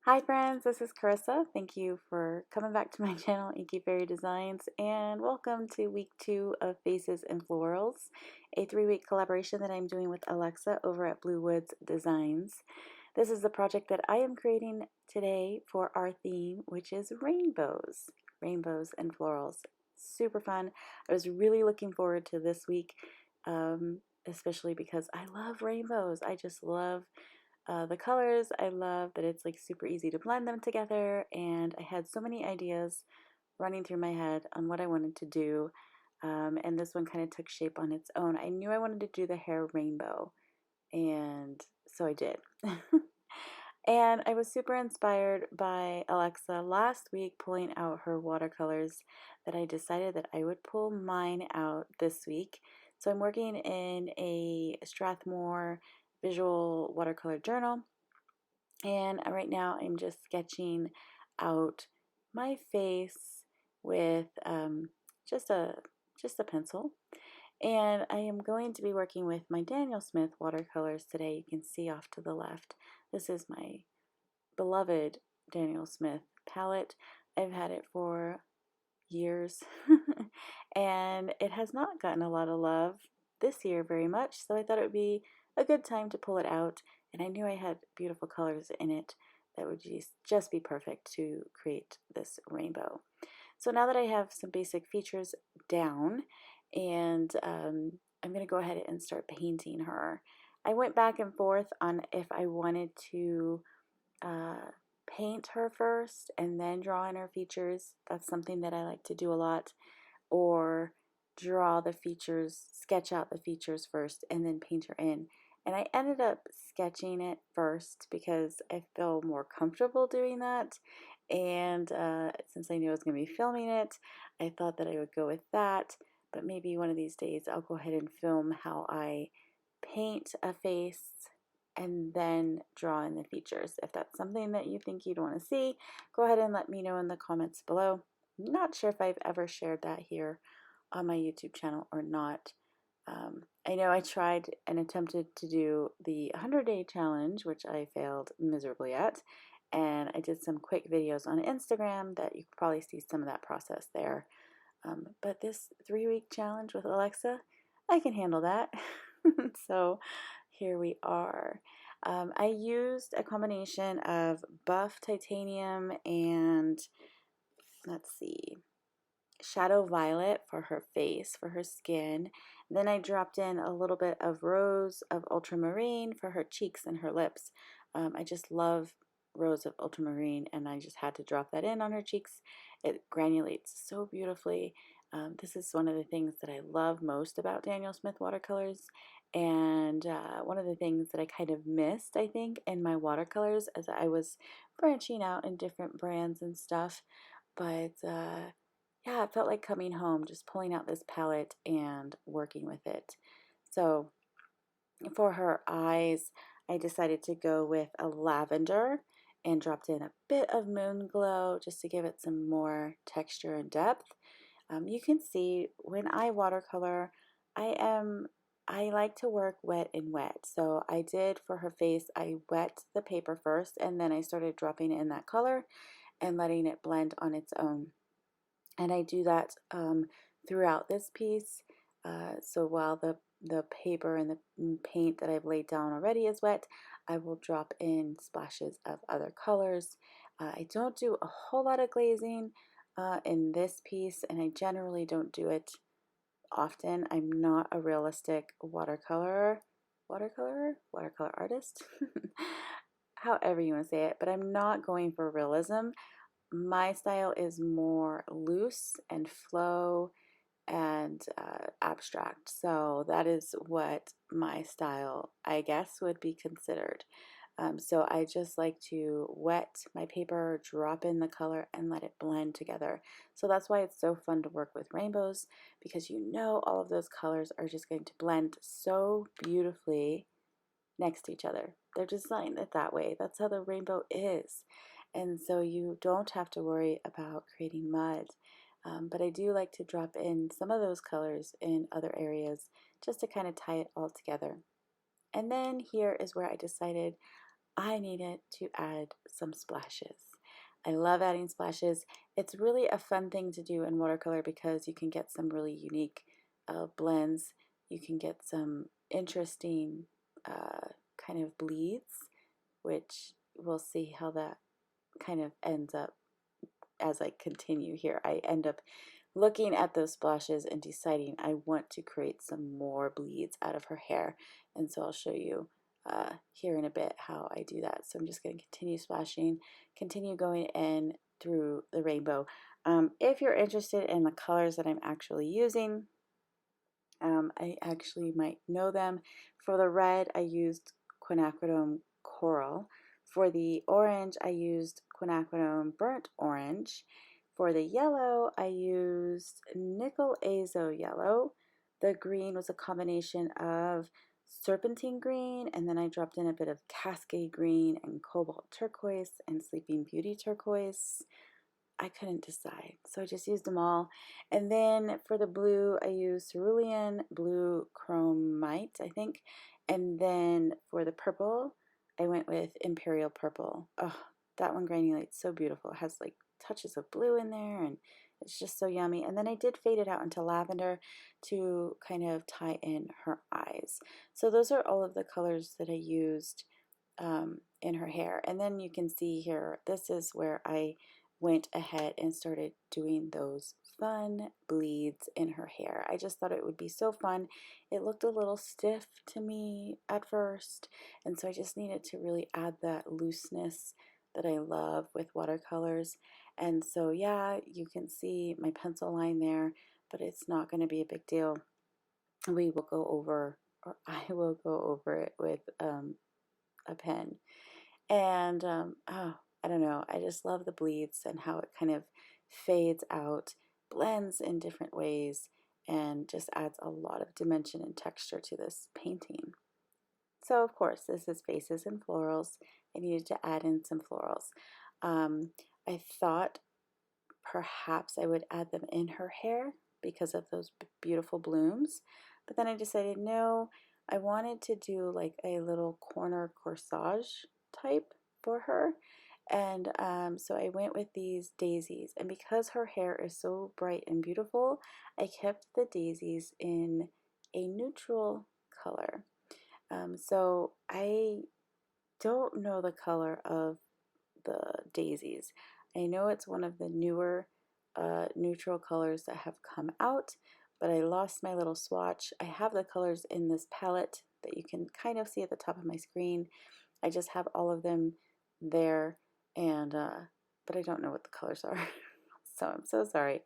Hi friends, this is Carissa. Thank you for coming back to my channel, Inky Fairy Designs, and welcome to week 2 of Faces and Florals, a 3-week collaboration that I'm doing with Alexa over at Blue Woods Designs. This is the project that I am creating today for our theme, which is rainbows. Rainbows and florals. Super fun. I was really looking forward to this week, especially because I love rainbows. I just love the colors. I love that it's like super easy to blend them together, and I had so many ideas running through my head on what I wanted to do, and this one kind of took shape on its own. I knew I wanted to do the hair rainbow, and so I did. And I was super inspired by Alexa last week pulling out her watercolors that I decided that I would pull mine out this week. So I'm working in a Strathmore visual watercolor journal, and right now I'm just sketching out my face with just a pencil. And I am going to be working with my Daniel Smith watercolors today. You can see off to the left. This is my beloved Daniel Smith palette. I've had it for years and it has not gotten a lot of love this year very much, so I thought it would be a good time to pull it out, and I knew I had beautiful colors in it that would just be perfect to create this rainbow. So now that I have some basic features down, and I'm going to go ahead and start painting her. I went back and forth on if I wanted to uh, paint her first and then draw in her features. That's something that I like to do a lot. Or draw the features, sketch out the features first and then paint her in. And I ended up sketching it first because I feel more comfortable doing that. And since I knew I was going to be filming it, I thought that I would go with that. But maybe one of these days I'll go ahead and film how I paint a face and then draw in the features. If that's something that you think you'd want to see, go ahead and let me know in the comments below. I'm not sure if I've ever shared that here on my YouTube channel or not. I know I tried and attempted to do the 100-day challenge, which I failed miserably at, and I did some quick videos on Instagram that you could probably see some of that process there. But this 3-week challenge with Alexa, I can handle that. So here we are. I used a combination of buff titanium and, let's see, shadow violet for her face, for her skin. Then I dropped in a little bit of rose of ultramarine for her cheeks and her lips. I just love rose of ultramarine, and I just had to drop that in on her cheeks. It granulates so beautifully. This is one of the things that I love most about Daniel Smith watercolors, and one of the things that I kind of missed, I think, in my watercolors as I was branching out in different brands and stuff. But yeah, it felt like coming home, just pulling out this palette and working with it. So for her eyes, I decided to go with a lavender and dropped in a bit of moon glow just to give it some more texture and depth. You can see when I watercolor, I like to work wet and wet. So I did for her face, I wet the paper first, and then I started dropping in that color and letting it blend on its own. And I do that throughout this piece. So while the paper and the paint that I've laid down already is wet, I will drop in splashes of other colors. I don't do a whole lot of glazing in this piece, and I generally don't do it often. I'm not a realistic watercolor artist, however you want to say it, but I'm not going for realism. My style is more loose and flow and abstract. So that is what my style, I guess, would be considered. So I just like to wet my paper, drop in the color, and let it blend together. So that's why it's so fun to work with rainbows, because you know all of those colors are just going to blend so beautifully next to each other. They're designed it that way. That's how the rainbow is. And so you don't have to worry about creating mud. But I do like to drop in some of those colors in other areas just to kind of tie it all together. And then here is where I decided I needed to add some splashes. I love adding splashes. It's really a fun thing to do in watercolor because you can get some really unique blends. You can get some interesting kind of bleeds, which we'll see how that kind of ends up as I continue here. I end up looking at those splashes and deciding I want to create some more bleeds out of her hair. And so I'll show you here in a bit how I do that. So I'm just going to continue splashing, continue going in through the rainbow. If you're interested in the colors that I'm actually using, I actually might know them. For the red, I used quinacridone coral. For the orange, I used quinacridone burnt orange. For the yellow, I used nickel azo yellow. The green was a combination of serpentine green, and then I dropped in a bit of cascade green and cobalt turquoise and sleeping beauty turquoise. I couldn't decide, so I just used them all. And then for the blue, I used cerulean blue chromite, I think. And then for the purple, I went with imperial purple. Oh, that one granulates so beautiful. It has like touches of blue in there, and it's just so yummy. And then I did fade it out into lavender to kind of tie in her eyes. So those are all of the colors that I used in her hair. And then you can see here, this is where I went ahead and started doing those fun bleeds in her hair. I just thought it would be so fun. It looked a little stiff to me at first, and so I just needed to really add that looseness that I love with watercolors. And so yeah, you can see my pencil line there, but it's not going to be a big deal. We will go over, or I will go over it with a pen. And oh, I don't know, I just love the bleeds and how it kind of fades out, blends in different ways, and just adds a lot of dimension and texture to this painting. So of course, this is Faces and Florals. I needed to add in some florals. I thought perhaps I would add them in her hair because of those beautiful blooms, but then I decided no, I wanted to do like a little corner corsage type for her. And so I went with these daisies, and because her hair is so bright and beautiful, I kept the daisies in a neutral color. So I don't know the color of the daisies. I know it's one of the newer neutral colors that have come out, but I lost my little swatch. I have the colors in this palette that you can kind of see at the top of my screen. I just have all of them there, and but I don't know what the colors are. So I'm so sorry.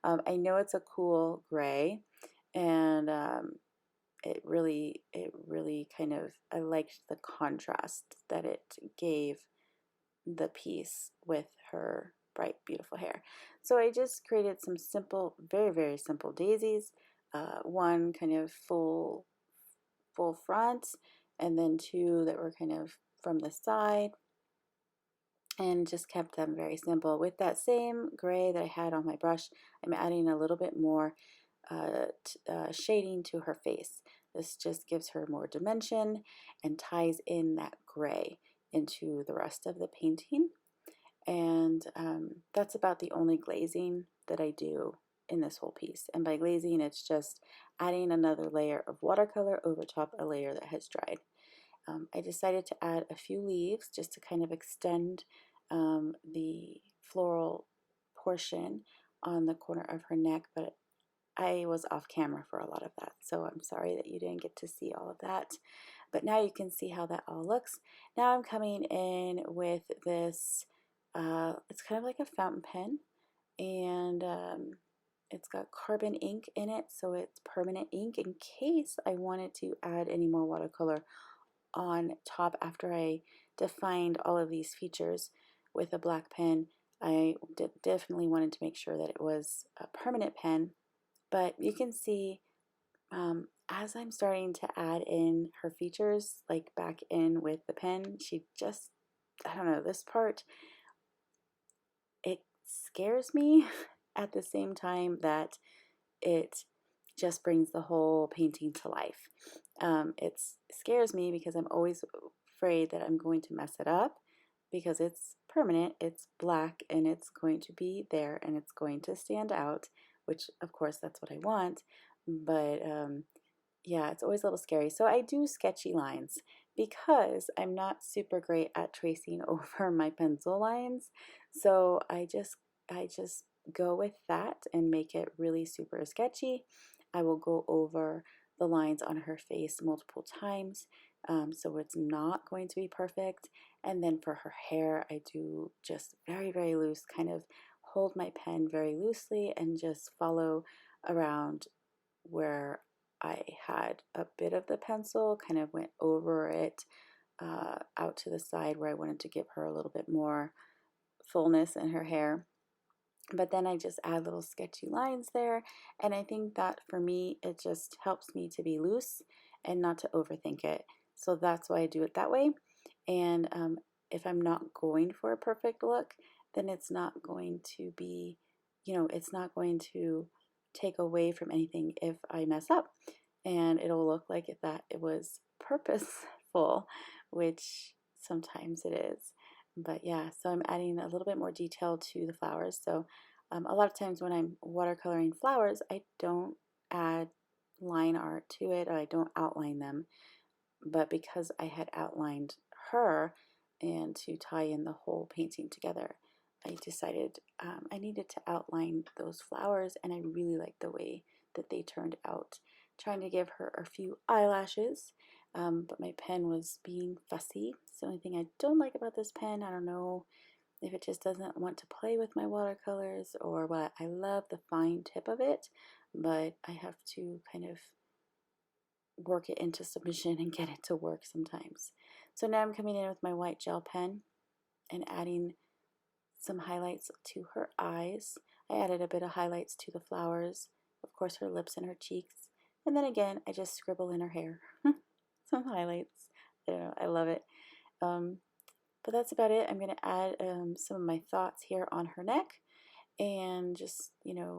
I know it's a cool gray, and it really kind of, I liked the contrast that it gave the piece with her bright, beautiful hair. So I just created some simple, very, very simple daisies. One kind of full front, and then two that were kind of from the side, and just kept them very simple. With that same gray that I had on my brush, I'm adding a little bit more shading to her face. This just gives her more dimension and ties in that gray into the rest of the painting. And that's about the only glazing that I do in this whole piece. And by glazing, it's just adding another layer of watercolor over top a layer that has dried. I decided to add a few leaves just to kind of extend the floral portion on the corner of her neck, but I was off camera for a lot of that, so I'm sorry that you didn't get to see all of that. But now you can see how that all looks. Now I'm coming in with this, it's kind of like a fountain pen, and it's got carbon ink in it, so it's permanent ink in case I wanted to add any more watercolor on top after I defined all of these features with a black pen. I definitely wanted to make sure that it was a permanent pen, but you can see as I'm starting to add in her features, like back in with the pen, she just, I don't know, this part, it scares me at the same time that it just brings the whole painting to life. It scares me because I'm always afraid that I'm going to mess it up because it's permanent, it's black, and it's going to be there and it's going to stand out, which of course that's what I want. But yeah, it's always a little scary. So I do sketchy lines because I'm not super great at tracing over my pencil lines. So I just go with that and make it really super sketchy. I will go over the lines on her face multiple times, so it's not going to be perfect. And then for her hair, I do just very, very loose, kind of hold my pen very loosely and just follow around where I had a bit of the pencil, kind of went over it out to the side where I wanted to give her a little bit more fullness in her hair. But then I just add little sketchy lines there, and I think that for me it just helps me to be loose and not to overthink it. So that's why I do it that way. And if I'm not going for a perfect look, then it's not going to be, it's not going to take away from anything if I mess up, and it'll look like that it was purposeful, which sometimes it is. But yeah, so I'm adding a little bit more detail to the flowers. So a lot of times when I'm watercoloring flowers, I don't add line art to it, or I don't outline them. But because I had outlined her and to tie in the whole painting together, I decided I needed to outline those flowers, and I really liked the way that they turned out. Trying to give her a few eyelashes, but my pen was being fussy. It's the only thing I don't like about this pen. I don't know if it just doesn't want to play with my watercolors or what. I love the fine tip of it, but I have to kind of work it into submission and get it to work sometimes. So now I'm coming in with my white gel pen and adding some highlights to her eyes. I added a bit of highlights to the flowers, of course her lips and her cheeks, and then again I just scribble in her hair some highlights. I don't know, I love it. But that's about it. I'm going to add some of my thoughts here on her neck and just,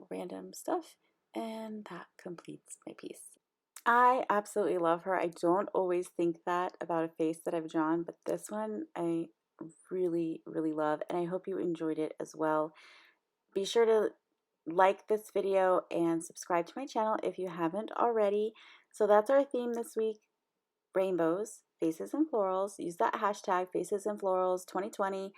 random stuff, and that completes my piece. I absolutely love her. I don't always think that about a face that I've drawn, but this one I really, really love, and I hope you enjoyed it as well. Be sure to like this video and subscribe to my channel if you haven't already. So that's our theme this week: rainbows, faces, and florals. Use that hashtag faces and florals 2020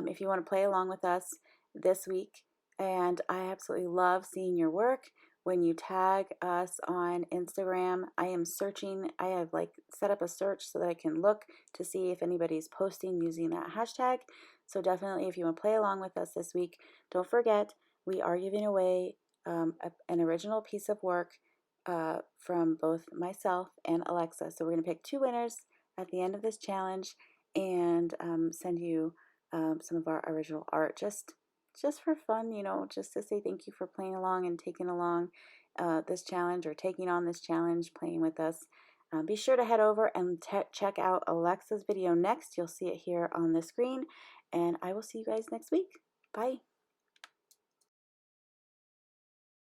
if you want to play along with us this week. And I absolutely love seeing your work. When you tag us on Instagram, I am searching. I have set up a search so that I can look to see if anybody's posting using that hashtag. So definitely, if you want to play along with us this week, don't forget we are giving away an original piece of work from both myself and Alexa. So we're going to pick 2 winners at the end of this challenge and send you some of our original art just for fun, just to say thank you for playing along and taking along this challenge, or taking on this challenge, playing with us. Be sure to head over and check out Alexa's video next. You'll see it here on the screen, and I will see you guys next week. Bye.